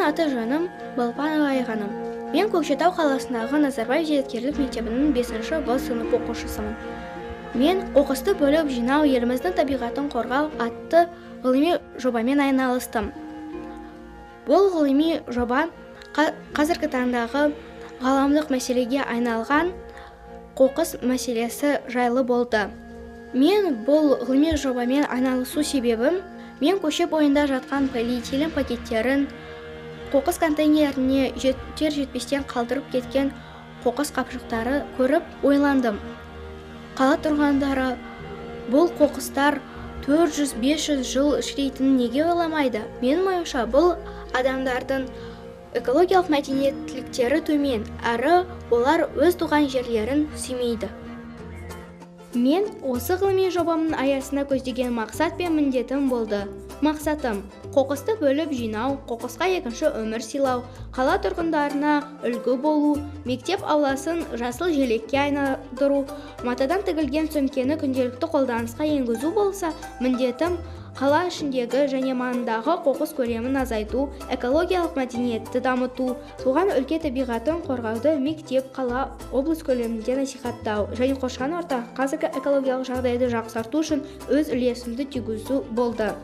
аты жөнім Балпанова Айғаным. Мен Көкшетау қаласындағы Назарбаев зияткерлік мектебінің 5-ші В сынып оқушысымын. Мен қоқысты бөліп жинау, еліміздің табиғатын қорғау атты ғылыми жобамен айналыстым. Бұл ғылыми жоба қазіргі таңдағы ғаламдық мәселеге айналған қоқыс мәселесі жайлы болды. Мен бұл ғылыми жобамен айналысу себебім, мен көше бойында жатқан полиэтилен пакеттерін, қоқыс контейнеріне жетер-жетпестен қалдырып кеткен қоқыс қапшықтары көріп ойландым. Қала тұрғындары бұл қоқыстар 400-500 жыл шірейтінін неге ойламайды? Менің ойымша, бұл адамдардың экологиялық мәдениеттіліктері төмен, әрі олар өз туған жерлерін сүймейді. Мен осы ғылыми жобамның аясында көздеген мақсат пен міндетім болды. Мақсатым – қоқысты бөліп жинау, қоқысқа екінші өмір сыйлау, қала тұрғындарына үлгі болу, мектеп ауласын жасыл желекке айналдыру, матадан тігілген сөмкені күнделікті қолданысқа енгізу болса, міндетім қала ішіндегі және маңындағы қоқыс көлемін азайту, экологиялық мәдениетті дамыту, туған өлке табиғатын қорғауды мектеп, қала, облыс көлемінде насихаттау және қоршаған орта қазіргі экологиялық жағдайды жақсарту үшін өз үлесімді тигізу болды.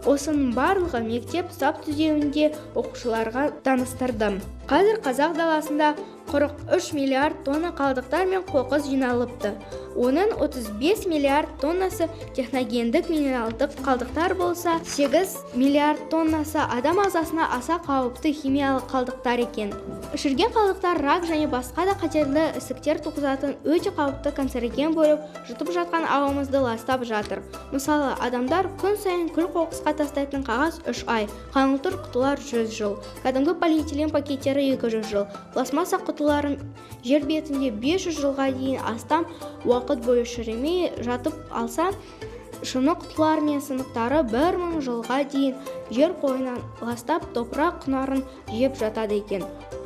Осының барлығы мектеп сап түзеуінде оқушыларға таныстырдым. Қазір қазақ даласында 43 миллиард тонна қалдықтар мен қоқыс жиналыпты. Оның 35 миллиард тоннасы техногендік минералдық қалдықтар болса, 8 миллиард тоннасы адам ағзасына аса қауіпті химиялық қалдықтар екен. Шіріген қалдықтар рак және басқа да қатерлі ісіктер туғызатын өте қауіпті канцероген болып, жұтып жатқан ауамызды ластап жатыр. Мысалы, адамдар күн сайын күл-қоқысқа тастайтын қағаз 3 ай, қаңылтыр құтылар 100 жыл, кәдімгі полиэтилен пакеттері 200 жыл, пластмасса құтыларын жер бетінде 500 жылға дейін астам уақыт бойы шірімей жатып алса, шыны құтылар мен сынықтары 1000 жылға дейін жер қойнынан ластап топырақ құнарын жеп жатады екен.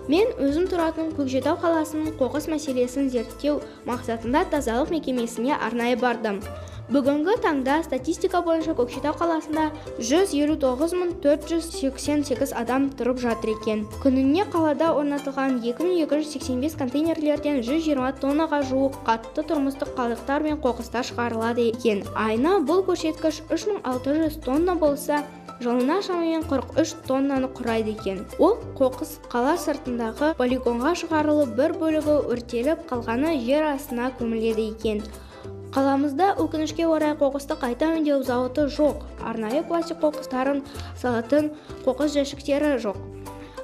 Мен өзім тұратын Көкшетау қаласының қоқыс мәселесін зерттеу мақсатында тазалық мекемесіне арнайы бардым. Бүгінгі таңда статистика бойынша Көкшетау қаласында 159.488 адам тұрып жатыр екен. Күніне қалада орнатылған 2285 контейнерлерден 120 тоннаға жуық қатты тұрмыстық қалдықтар мен қоқыстар шығарылады екен. Айына бұл көрсеткіш 3600 тонна болса, жылына шамамен 43 тоннаны құрайды екен. Ол қоқыс қала сыртындағы полигонға шығарылып, бір бөлігі өртеліп, қалғаны жер астына көміледі екен. Қаламызда өкінішке орай қоқысты қайта өңдеу зауыты жоқ, арнайы пластик қоқыстарын салатын қоқыс жәшіктері жоқ.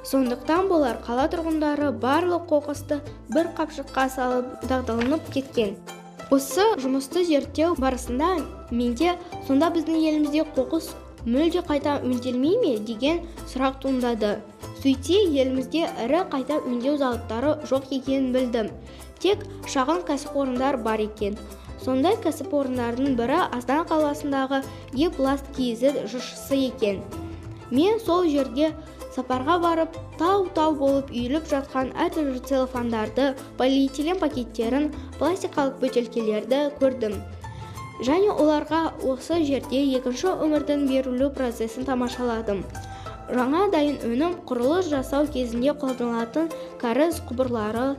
Сондықтан болар қала тұрғындары барлық қоқысты бір қапшыққа салып дағдыланып кеткен. Осы жұмысты зерттеу барысында менде сонда біздің елімізде қоқыс мүлде қайта өңделмей ме деген сұрақ туындады. Сөйтсе, елімізде ірі қайта өңдеу зауыттары жоқ екенін білдім. Тек шағын кәсіпорындар бар екен. Сондай кәсіпорындардың бірі Астана қаласындағы Е-Пласт KZ жшс екен. Мен сол жерге сапарға барып, тау-тау болып үйіліп жатқан әртүрлі целлофандарды, полиэтилен пакеттерін, пластикалық бөтелкелерді көрдім. Және оларға осы жерде екінші өмірдің берілу процесін тамашаладым. Жаңа дайын өнім құрылыс жасау кезінде қолданылатын кәріз құбырлары,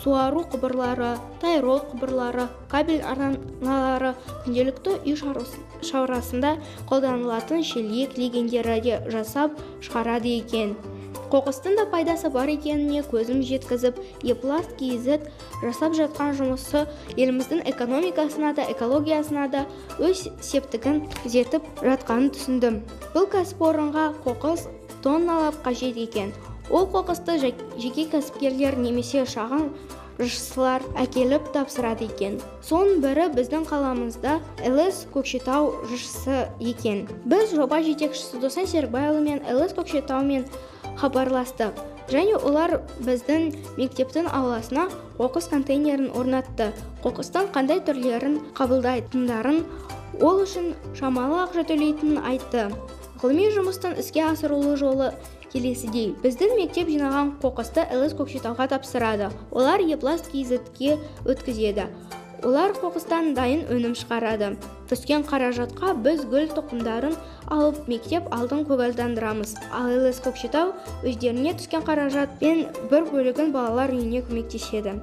суару құбырлары, тайрол құбырлары, кабель арналары, күнделікті үй шаруасында қолданылатын шелек легендері жасап шығарады екен. Қоқыстың да пайдасы бар екеніне көзім жеткізіп, Е-Пласт KZ жасап жатқан жұмысы еліміздің экономикасына да, экологиясына да өз септігін зетіп жатқанын түсіндім. Бұл кәсіпорынға қоқыс тонналап қажет екен. Ол қоқысты жеке кәсіпкерлер немесе шағын жшсылар әкеліп тапсырады екен. Соның бірі біздің қаламызда ЛС Көкшетау жшс екен. Біз жоба жетекшісі Досан Серікбайұлы мен ЛС Көкшетаумен хабарластық. Және олар біздің мектептің ауласына қоқыс контейнерін орнатты. Қоқыстың қандай түрлерін қабылдайтындарын, ол үшін шамалы ақша төлейтінін айтты. Ғылыми жұмыстың іске асырылу жолы келесідей. Біздің мектеп жинаған қоқысты ЛС Көкшетауға тапсырады. Олар Е-Пласт KZ-ге өткізеді. Олар қоқыстан дайын өнім шығарады. Түскен қаражатқа біз гүл тұқымдарын алып мектеп алдын көгалдандырамыз. Ал ЛС Көкшетау өздеріне түскен қаражатпен бір бөлігін балалар үйіне көмектеседі.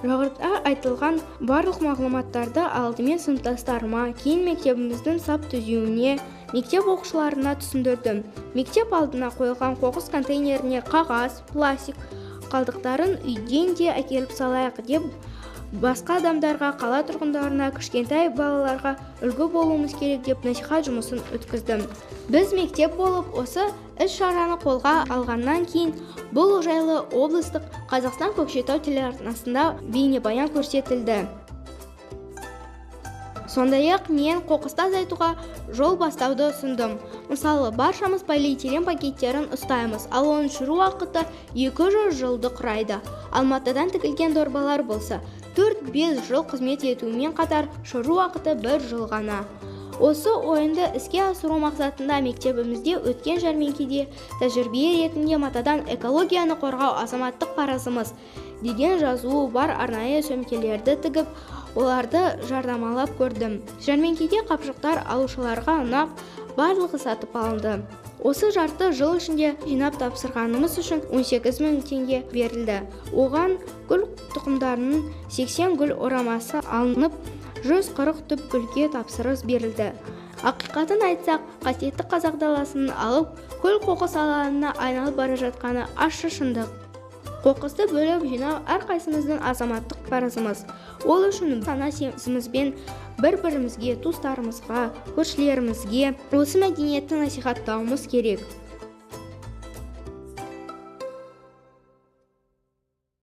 Жоғарыда айтылған барлық мағлұматтарды алдымен сыныптастарыма, кейін мектебіміздің сап түзеуіне, мектеп оқушыларына түсіндірдім. Мектеп алдына қойылған қоқыс контейнеріне қағаз, пластик қалдықтарын үйден де әкеліп салайық деп басқа адамдарға, қала тұрғындарына, кішкентай балаларға үлгі болуымыз керек деп насихат жұмысын өткіздім. Біз мектеп болып осы іс-шараны қолға алғаннан кейін бұл жайлы облыстық Қазақстан Көкшетау телеарнасында бейнебаян көрсетілді. Сондай-ақ мен қоқысты азайтуға жол бастауды ұсындым. Мысалы, баршамыз полиэтилен пакеттерін ұстаймыз, ал оның жүру уақыты 200 жылды құрайды. Алматыдан тігілген дорбалар болса, 4-5 жыл қызмет етуімен қатар жүру уақыты 1 жыл ғана. Осы ойынды іске асыру мақсатында мектебімізде өткен жәрмеңкеде тәжірибе ретінде матадан экологияны қорғау азаматтық парызымыз деген жазуы бар арнайы сөмкелерді тігіп, оларды жарнамалап көрдім. Жәрмеңкеде қапшықтар алушыларға ұнап, барлығы сатып алынды. Осы жарты жыл ішінде жинап тапсырғанымыз үшін 18 000 теңге берілді. Оған гүл тұқымдарының 80 гүл орамасы алынып, 140 түп гүлге тапсырыс берілді. Ақиқатын айтсақ, қасиетті қазақ даласын алып, күл қоқыс алаңына айналып бара жатқаны ащы шындық. Қоқысты бөліп жинау әрқайсымыздың азаматтық парызымыз. Ол үшін сана сезімізбен бір-бірімізге, туыстарымызға, көршілерімізге осы мәдениетті насихаттауымыз керек.